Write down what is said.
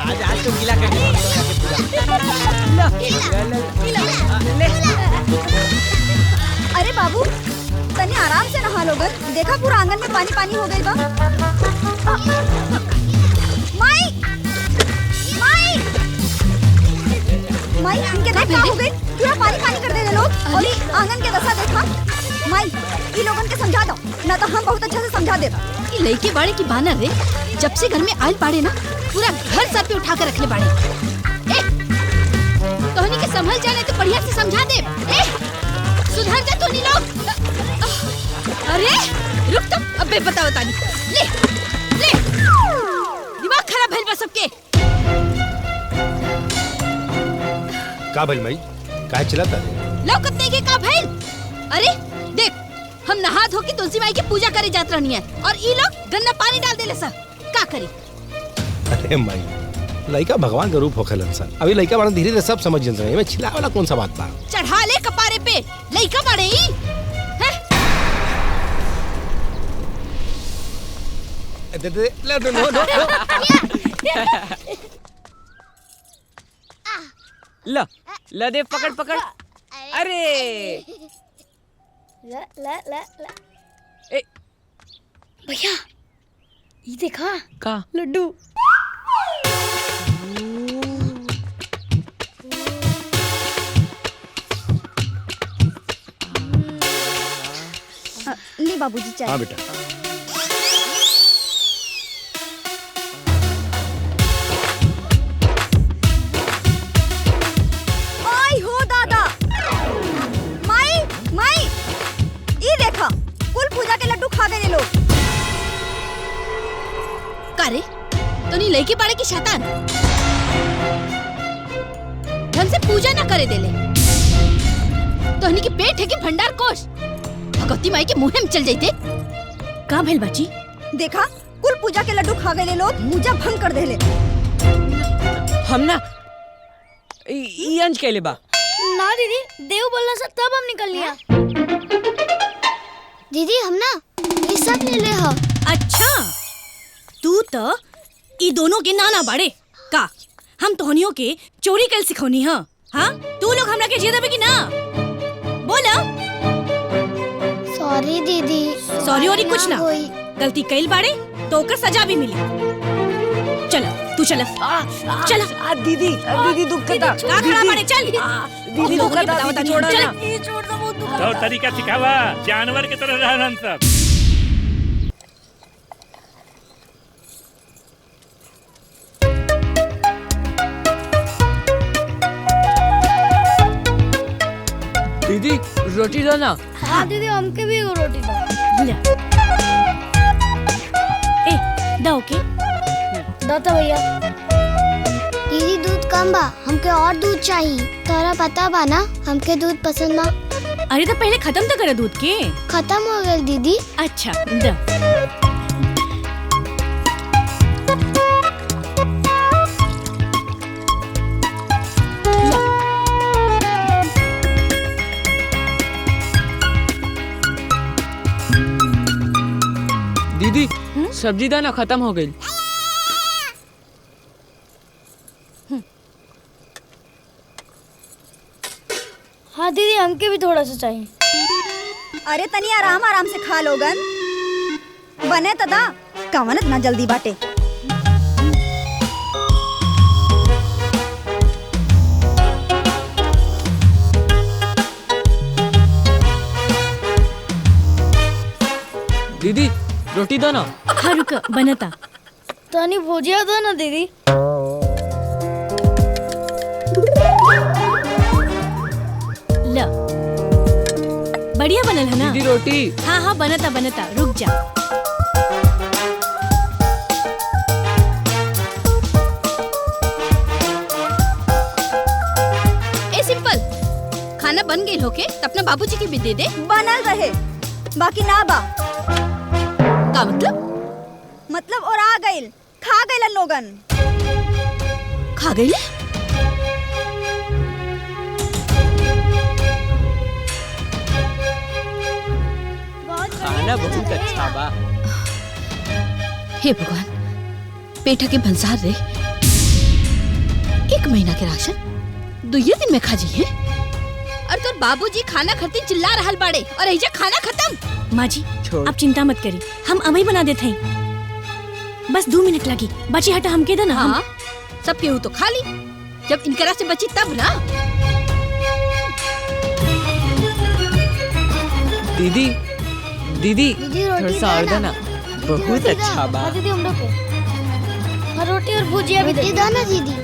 आज आज तो गीला करके ले। अरे बाबू तनी आराम से नहा लोगन, देखा पूरा आंगन में पानी पानी हो गई बा। माई माई माई इनके देख क्या हो गई, पूरा पानी पानी कर दे लोग। और ये आंगन के दशा देखा। माई ये लोगन के समझा दो ना तो हम बहुत अच्छा से समझा दे। ये लड़के बाड़े की बानर रे, जब से घर में आयल पाड़े ना पूरा घर सर पे उठा कर रखले बाड़े। ए तोहनी के संभल जाने तो बढ़िया से समझा दे। ए सुधर जा तोहनी लोग। अरे रुक तो, अबे बताओ तानी। ले ले दिमाग खराब भइल बा सबके। का भइल माई, काहे चिल्लाता? लौकत नहीं के का भइल? अरे देख हम नहा धो के तुलसी माई की पूजा करे जात रहनी है और ई लोग गंदा पानी डाल देले सब। का करी? अरे माई लड़का भगवान का रूप होखेल इंसान। अभी लड़का बड़ा धीरे धीरे सब समझ जन रहे। मैं चिल्ला वाला कौन सा बात बा? चढ़ा ले कपारे पे लड़का बाड़े ई हैं? दे दे ले नो नो ला ला दे, पकड़ पकड़। अरे ला ला ला ला। ए भैया ये देखा का लड्डू। ले बाबूजी चाय। हाँ बेटा। आई हो दादा। माई माई ये देखा कुल पूजा के लड्डू खा गए लोग। का रे तोनी लड़के बाड़े की शैतान, ढंग से पूजा ना करे देले। तोहनी के पेट है कि भंडार कोष भगवती माई के मुंह में चल जाते। का भइल बाची? देखा कुल पूजा के लड्डू खा गए लोग, मुझे भंग कर देले। हम ना ई अंज कैले बा ना दीदी, देव बोलना से तब हम निकल लिया। दीदी हम ना ये सब ले ले हो। अच्छा तू तो ई दोनों के नाना बाड़े का? हम तोहनियों के चोरी कल सिखौनी हां? हां तू लोग हमरा के जिया देबे कि ना? बोला। सॉरी दीदी। सॉरी और कुछ ना, होई। गलती कइल बाड़े तो ओकर सजा भी मिली। चल तू चल चल। दीदी दीदी दुख करता। का खड़ा बाड़े? चल दीदी दुख करता, दीदी छोड़ ना। तो तरीका सिखावा, जानवर के तरह रहन सब। दीदी रोटी दो ना। हाँ दीदी हमके भी एगो रोटी दो। ले ए दाओ के दाता भैया। दीदी दूध कम बा, हमके और दूध चाहिए। तोरा पता बा ना हमके दूध पसंद ना। अरे तो पहले खत्म तो करे दूध के। खत्म हो गए दीदी। अच्छा द दीदी सब्जी दाना खत्म हो गई। हाँ दीदी हमके भी थोड़ा सा चाहिए। अरे तनी आराम आराम से खा लोगन, बने तदा कवन इतना जल्दी बाटे। दीदी रोटी दो ना। हाँ रुक बनता। तनी भुजिया दो ना दीदी। ल बढ़िया बनल है ना? दीदी रोटी। हाँ हाँ बनता बनता, रुक जा। ए सिंपल खाना बन गई होके तो अपना बाबूजी की भी दे दे। बनल रहे बाकी ना बा। का मतलब? मतलब और आ गइल, खा गइल लोगन। खा गई? खाना बहुत अच्छा बा। हे भगवान बेटा के भंसार रे। महीना के राशन 2 दिन में खा जाइए। और तोर बाबूजी खाना खाते चिल्ला रहल बाड़े और ऐजा खाना खत्म। माँ जी आप चिंता मत करी, हम अवई बना देते हैं। बस 2 मिनट लगी। बची हटा हमके दे ना। हाँ सब केहू तो खा ली, जब इनकरा से बची तब ना। दीदी दीदी दीदी थोड़ा रोटी सा और देना। देना, बहुत अच्छा बा। दीदी हम लोग को रोटी और भुजिया भी दे दो ना दीदी।